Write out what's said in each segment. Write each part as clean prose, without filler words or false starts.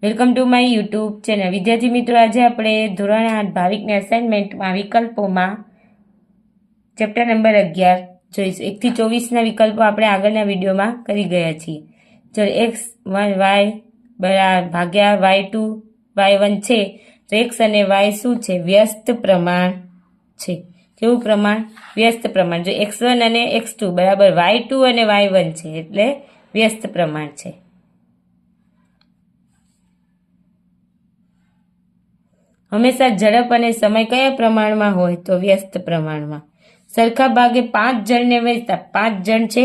Welcome to my YouTube channel. વિદ્યાર્થી મિત્રો, આજે આપણે ધોરણ 8 ભાવિકને અસાઇનમેન્ટમાં વિકલ્પોમાં ચેપ્ટર નંબર 11 જોઈશું. 1 થી 24ના વિકલ્પો આપણે આગળના વિડીયોમાં કરી ગયા છીએ. જો x1 y ભાગ્યા y2 y1 છે તો x અને y શું છે? વ્યસ્ત પ્રમાણ છે. કેવું પ્રમાણ? વ્યસ્ત પ્રમાણ. જો x1 અને x2 બરાબર y2 અને y1 છે એટલે વ્યસ્ત પ્રમાણ છે. હંમેશા ઝડપ અને સમય કયા પ્રમાણમાં હોય? તો વ્યસ્ત પ્રમાણમાં. સરખા ભાગે 5 જણને વેચતા 5 જણ છે,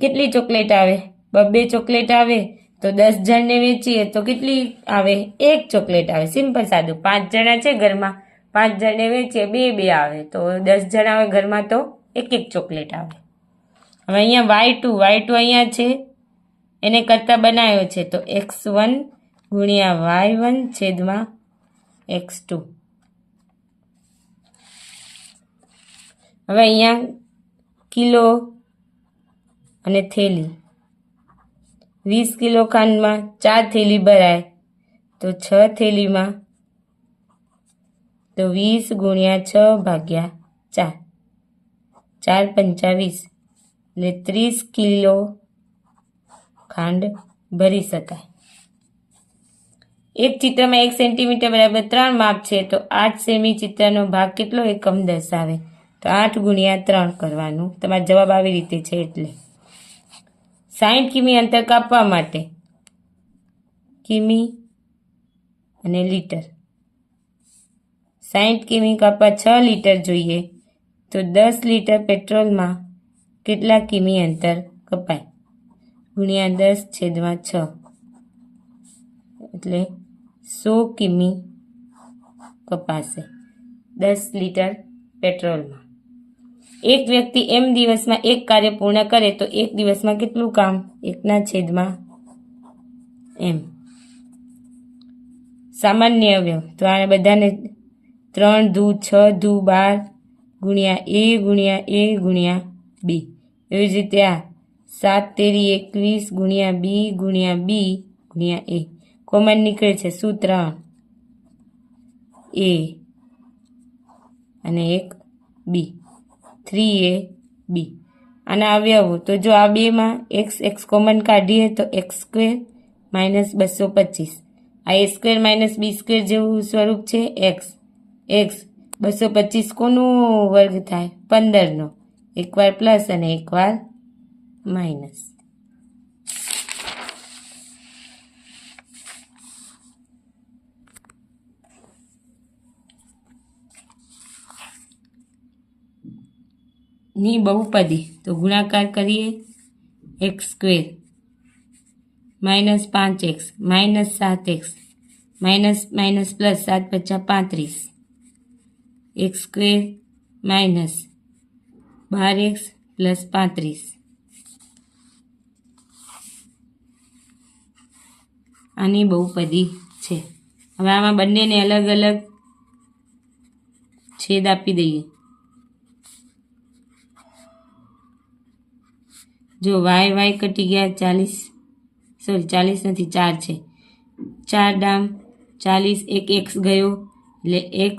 કેટલી ચોકલેટ આવે? 2 ચોકલેટ આવે. તો 10 જણને વેચીએ તો કેટલી આવે? 1 ચોકલેટ આવે. સિમ્પલ સાદું. 5 જણા છે ઘરમાં, 5 જણને વેચીએ 2 આવે. તો 10 જણ આવે ઘરમાં તો 1 ચોકલેટ આવે. હવે અહીંયા y2 અહીંયા છે, એને કરતા બનાવ્યો છે તો x1 ગુણ્યા y1 છેદમાં x2. હવે અહીંયા કિલો અને થેલી. 20 કિલો ખાંડમાં 4 થેલી ભરાય તો 6 થેલીમાં તો 20 ગુણ્યા 6 ભાગ્યા 4. 4 પંચા 20 એટલે 30 કિલો ખાંડ ભરી શકાય. એક ચિત્રમાં 1 સેન્ટીમીટર બરાબર 3 માપ છે તો 8 સેમી ચિત્રનો ભાગ કેટલો એકમ દર્શાવે? તો 8 ગુણ્યા 3 કરવાનું. તમારો જવાબ આવી રીતે છે એટલે 60 કિમી અંતર કાપવા માટે કિમી અને લીટર. 60 કિમી કાપવા 6 લીટર જોઈએ તો 10 લીટર પેટ્રોલમાં કેટલા કિમી અંતર કપાય? ગુણ્યા 10 છેદમાં 6 એટલે 100 કિમી કપાશે 10 લીટર પેટ્રોલમાં. એક વ્યક્તિ એમ દિવસમાં એક કાર્ય પૂર્ણ કરે તો એક દિવસમાં કેટલું કામ? 1/m. સામાન્ય અવયવ તો આને બધાને 3 દુ 6 દુ 12 ગુણ્યા a ગુણ્યા a ગુણ્યા b. એવી જ રીતે આ 7 તેરી 21 ગુણ્યા b ગુણ્યા b ગુણ્યા a. કોમન નીકળે છે શું? 3 a અને એક b. 3ab. આના અવયવો તો જો આ બેમાં x કોમન કાઢીએ તો x² માઇનસ 225. આ a² માઇનસ b² જેવું સ્વરૂપ છે. x 225 કોનું વર્ગ થાય? 15નો. એકવાર પ્લસ અને એકવાર માઇનસ. ની બહુપદી તો ગુણાકાર કરીએ x² minus 5x minus 7x minus minus plus 7 પચા 35 x² માઇનસ 12x પ્લસ 35. આની બહુપદી છે. હવે આમાં બંનેને અલગ અલગ છેદ આપી દઈએ. જો y કટી ગયા 40 નથી 4 છે. 4 ડામ 40, એક x ગયો એટલે x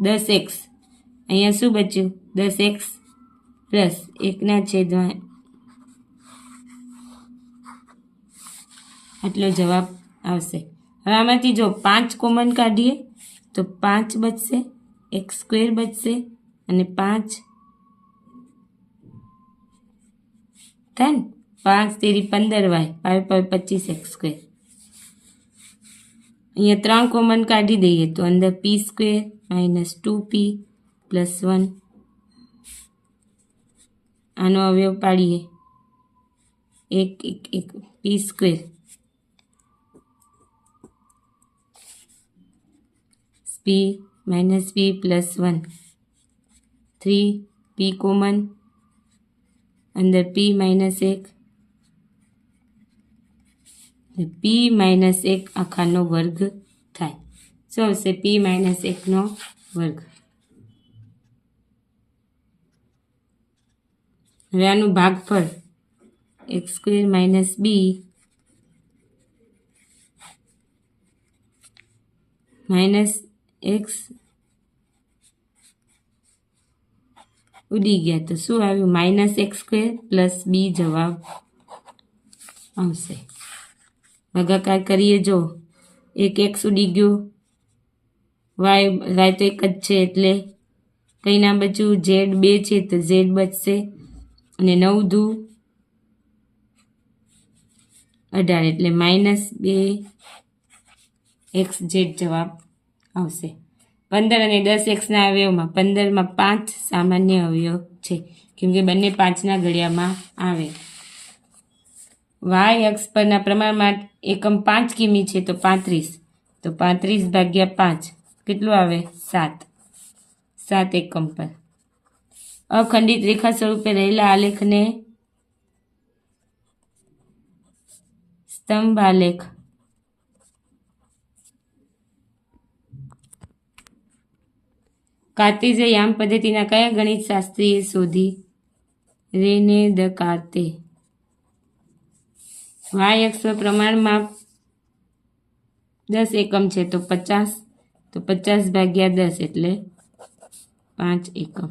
10x. અહીંયા શું બચ્યું? 10x પ્લસ 1ના છેદમાં આટલો જવાબ આવશે. હવે આમાંથી જો 5 કોમન કાઢીએ તો 5 બચશે, x² બચશે અને 5 થાય ને. 5 તેરી 15y 25x². અહીંયા 3 કોમન કાઢી દઈએ તો અંદર p² માઇનસ 2p પ્લસ 1. આનો અવયવ પાડીએ એક p² p minus p plus 1. 3p common અંદર p માઇનસ 1 p માઇનસ 1 આખાનો વર્ગ થાય. શું આવશે? p માઇનસ 1નો વર્ગ. હવે આનું ભાગફળ x² minus b minus x ઉડી ગયા તો શું આવ્યું? માઇનસ એક્સ સ્ક્વેર પ્લસ બી જવાબ આવશે. ભાગાકાર કરીએ, જો એક એક્સ ઉડી ગયું, વાય તો એક જ છે એટલે કંઈ ના બચ્યું. ઝેડ 2 છે તો ઝેડ બચશે, અને 9 દુ 18 એટલે માઇનસ 2 એક્સ ઝેડ જવાબ આવશે. 15 અને 10 એક્સના અવયવમાં 15માં 5 સામાન્ય અવયવ છે, કેમ કે બંને 5ના ઘડિયામાં આવે. વાય અક્ષ પરના પ્રમાણમાં એકમ 5 કિમી છે તો 35, તો 35 ભાગ્યા 5 કેટલું આવે? 7 એકમ પર. અખંડિત રેખા સ્વરૂપે રહેલા આલેખને સ્તંભ આલેખ કાર્ટેઝિયન યામ પદ્ધતિના કયા ગણિત શાસ્ત્રીએ શોધી? રેને દકાર્તે. વાય અક્ષ પર પ્રમાણમાં 10 એકમ છે તો 50, તો 50 ભાગ્યા 10 એટલે 5 એકમ.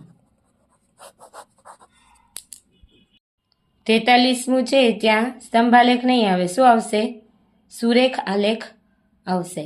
43મું છે ત્યાં સ્તંભાલેખ નહીં આવે, શું આવશે? સુરેખ આલેખ આવશે.